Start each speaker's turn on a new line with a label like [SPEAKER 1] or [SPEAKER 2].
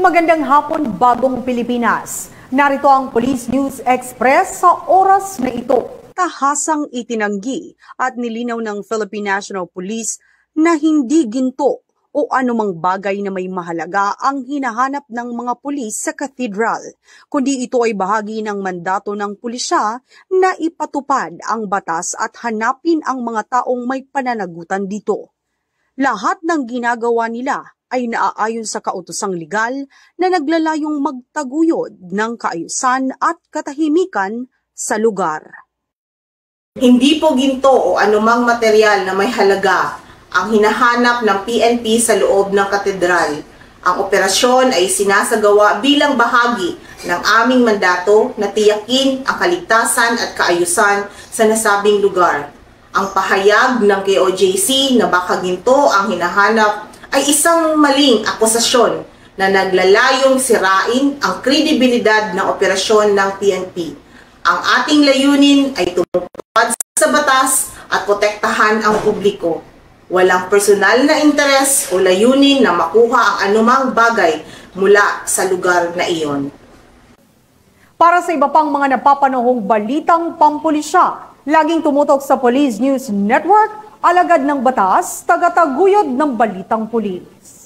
[SPEAKER 1] Magandang hapon, Bagong Pilipinas. Narito ang Police News Express sa oras na ito.
[SPEAKER 2] Tahasang itinanggi at nilinaw ng Philippine National Police na hindi ginto o anumang bagay na may mahalaga ang hinahanap ng mga pulis sa Cathedral, kundi ito ay bahagi ng mandato ng pulisya na ipatupad ang batas at hanapin ang mga taong may pananagutan dito. Lahat ng ginagawa nila ay naaayon sa kautosang legal na naglalayong magtaguyod ng kaayusan at katahimikan sa lugar.
[SPEAKER 3] Hindi po ginto o anumang material na may halaga ang hinahanap ng PNP sa loob ng katedral. Ang operasyon ay sinasagawa bilang bahagi ng aming mandato na tiyakin ang kaligtasan at kaayusan sa nasabing lugar. Ang pahayag ng KOJC na baka ginto ang hinahanap ay isang maling akusasyon na naglalayong sirain ang kredibilidad ng operasyon ng PNP. Ang ating layunin ay tumupad sa batas at protektahan ang publiko. Walang personal na interes o layunin na makuha ang anumang bagay mula sa lugar na iyon.
[SPEAKER 1] Para sa iba pang mga napapanahong balitang pampulisya, laging tumutok sa Police News Network, alagad ng batas, tagataguyod ng balitang pulis.